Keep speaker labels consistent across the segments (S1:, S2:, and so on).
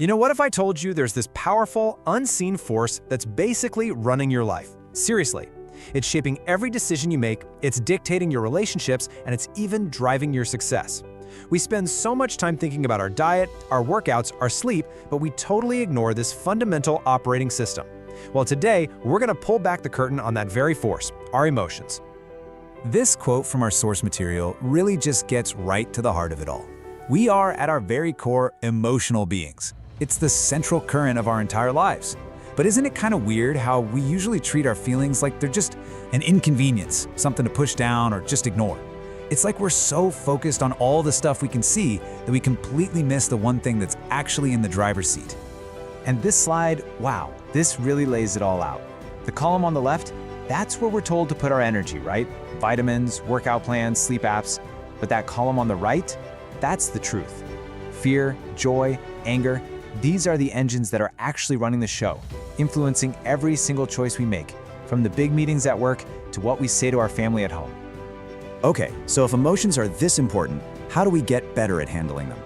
S1: You know, what if I told you there's this powerful, unseen force that's basically running your life? Seriously. It's shaping every decision you make, it's dictating your relationships, and it's even driving your success. We spend so much time thinking about our diet, our workouts, our sleep, but we totally ignore this fundamental operating system. Well, today, we're going to pull back the curtain on that very force, our emotions.
S2: This quote from our source material really just gets right to the heart of it all. We are, at our very core, emotional beings. It's the central current of our entire lives. But isn't it kind of weird how we usually treat our feelings like they're just an inconvenience, something to push down or just ignore? It's like we're so focused on all the stuff we can see that we completely miss the one thing that's actually in the driver's seat. And this slide, wow, this really lays it all out. The column on the left, that's where we're told to put our energy, right? Vitamins, workout plans, sleep apps. But that column on the right, that's the truth. Fear, joy, anger, these are the engines that are actually running the show, influencing every single choice we make, from the big meetings at work to what we say to our family at home.
S3: Okay, so if emotions are this important, how do we get better at handling them?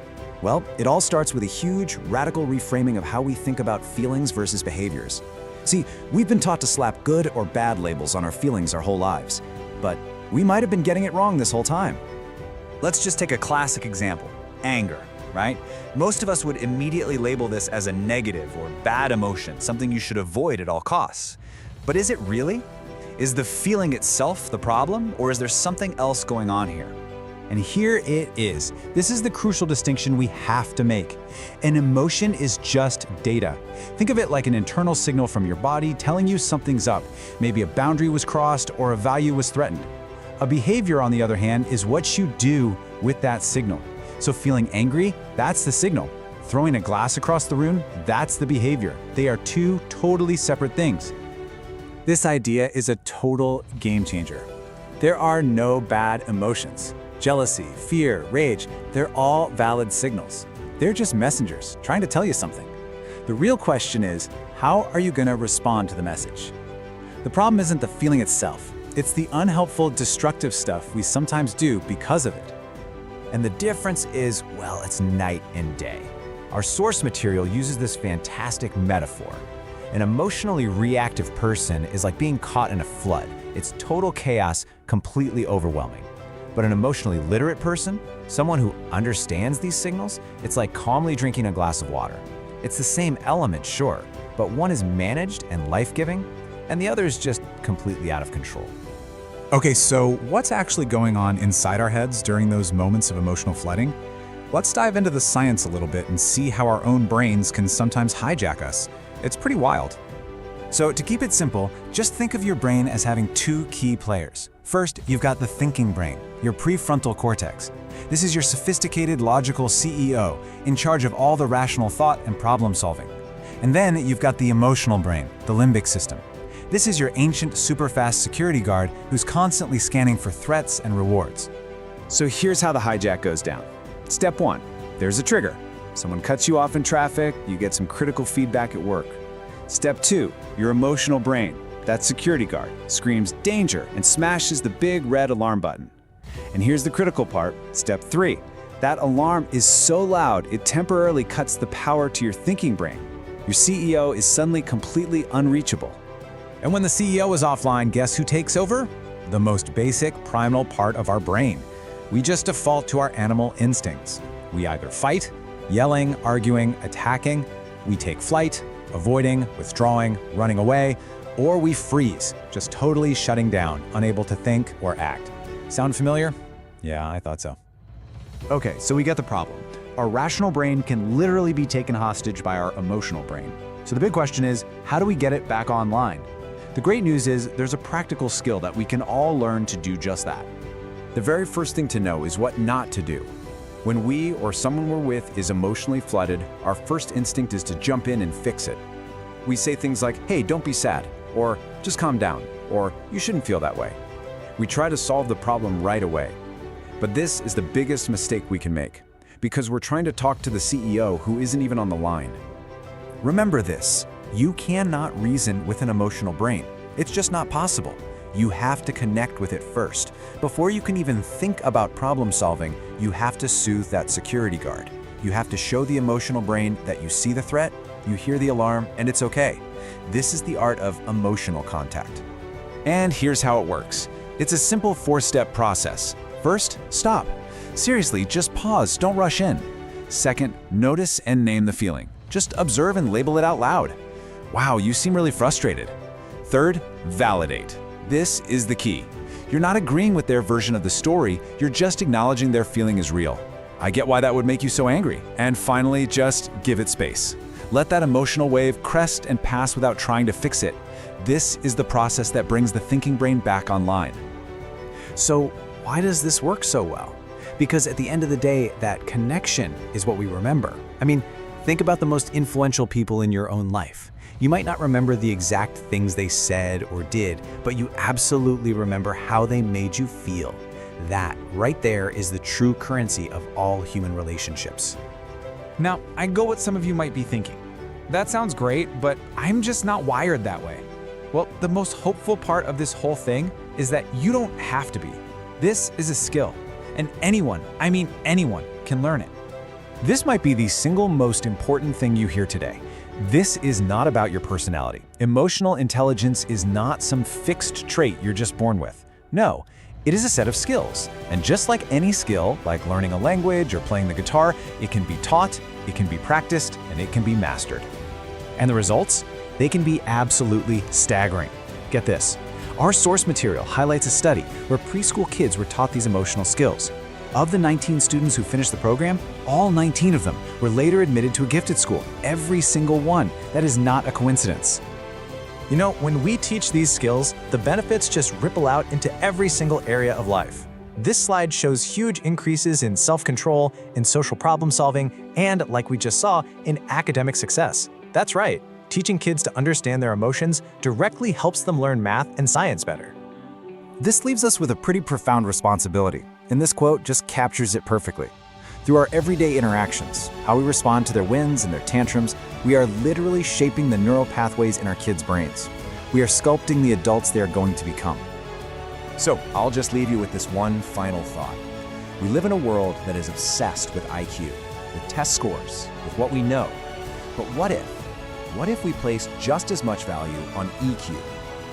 S3: Well, it all starts with a huge, radical reframing of how we think about feelings versus behaviors. See, we've been taught to slap good or bad labels on our feelings our whole lives, but we might have been getting it wrong this whole time.
S2: Let's just take a classic example, anger, right? Most of us would immediately label this as a negative or bad emotion, something you should avoid at all costs. But is it really? Is the feeling itself the problem, or is there something else going on here?
S1: And here it is. This is the crucial distinction we have to make. An emotion is just data. Think of it like an internal signal from your body telling you something's up. Maybe a boundary was crossed or a value was threatened. A behavior, on the other hand, is what you do with that signal. So feeling angry, that's the signal. Throwing a glass across the room, that's the behavior. They are two totally separate things.
S2: This idea is a total game changer. There are no bad emotions. Jealousy, fear, rage, they're all valid signals. They're just messengers trying to tell you something. The real question is, how are you going to respond to the message? The problem isn't the feeling itself. It's the unhelpful, destructive stuff we sometimes do because of it.
S1: And the difference is, well, it's night and day. Our source material uses this fantastic metaphor. An emotionally reactive person is like being caught in a flood. It's total chaos, completely overwhelming. But an emotionally literate person, someone who understands these signals, it's like calmly drinking a glass of water. It's the same element, sure, but one is managed and life-giving, and the other is just completely out of control.
S2: Okay, so what's actually going on inside our heads during those moments of emotional flooding? Let's dive into the science a little bit and see how our own brains can sometimes hijack us. It's pretty wild. So to keep it simple, just think of your brain as having two key players. First, you've got the thinking brain, your prefrontal cortex. This is your sophisticated, logical CEO, in charge of all the rational thought and problem solving. And then you've got the emotional brain, the limbic system. This is your ancient, super-fast security guard who's constantly scanning for threats and rewards.
S3: So here's how the hijack goes down. Step 1, there's a trigger. Someone cuts you off in traffic, you get some critical feedback at work. Step 2, your emotional brain, that security guard, screams danger and smashes the big red alarm button. And here's the critical part, step 3. That alarm is so loud it temporarily cuts the power to your thinking brain. Your CEO is suddenly completely unreachable.
S2: And when the CEO is offline, guess who takes over? The most basic, primal part of our brain. We just default to our animal instincts. We either fight, yelling, arguing, attacking. We take flight, avoiding, withdrawing, running away, or we freeze, just totally shutting down, unable to think or act. Sound familiar? Yeah, I thought so.
S3: Okay, so we get the problem. Our rational brain can literally be taken hostage by our emotional brain. So the big question is, how do we get it back online? The great news is there's a practical skill that we can all learn to do just that. The very first thing to know is what not to do. When we or someone we're with is emotionally flooded, our first instinct is to jump in and fix it. We say things like, hey, don't be sad, or just calm down, or you shouldn't feel that way. We try to solve the problem right away. But this is the biggest mistake we can make, because we're trying to talk to the CEO who isn't even on the line. Remember this, you cannot reason with an emotional brain. It's just not possible. You have to connect with it first. Before you can even think about problem solving, you have to soothe that security guard.
S1: You have to show the emotional brain that you see the threat, you hear the alarm, and it's okay. This is the art of emotional contact.
S2: And here's how it works. It's a simple 4-step process. First, stop. Seriously, just pause, don't rush in. Second, notice and name the feeling. Just observe and label it out loud. Wow, you seem really frustrated. Third, validate. This is the key. You're not agreeing with their version of the story, you're just acknowledging their feeling is real. I get why that would make you so angry. And finally, just give it space. Let that emotional wave crest and pass without trying to fix it. This is the process that brings the thinking brain back online.
S3: So why does this work so well? Because at the end of the day, that connection is what we remember. I mean, think about the most influential people in your own life. You might not remember the exact things they said or did, but you absolutely remember how they made you feel. That right there is the true currency of all human relationships.
S2: Now, I go what some of you might be thinking. That sounds great, but I'm just not wired that way. Well, the most hopeful part of this whole thing is that you don't have to be. This is a skill, and anyone, I mean anyone, can learn it.
S1: This might be the single most important thing you hear today. This is not about your personality. Emotional intelligence is not some fixed trait you're just born with. No, it is a set of skills. And just like any skill, like learning a language or playing the guitar, it can be taught, it can be practiced, and it can be mastered. And the results? They can be absolutely staggering. Get this. Our source material highlights a study where preschool kids were taught these emotional skills. Of the 19 students who finished the program, all 19 of them were later admitted to a gifted school. Every single one. That is not a coincidence. You know, when we teach these skills, the benefits just ripple out into every single area of life. This slide shows huge increases in self-control, in social problem solving, and, like we just saw, in academic success. That's right. Teaching kids to understand their emotions directly helps them learn math and science better. This leaves us with a pretty profound responsibility, and this quote just captures it perfectly. Through our everyday interactions, how we respond to their wins and their tantrums, we are literally shaping the neural pathways in our kids' brains. We are sculpting the adults they are going to become. So, I'll just leave you with this one final thought. We live in a world that is obsessed with IQ, with test scores, with what we know. But what if? What if we place just as much value on EQ,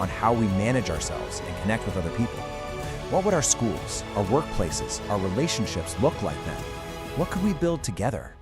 S1: on how we manage ourselves and connect with other people? What would our schools, our workplaces, our relationships look like then? What could we build together?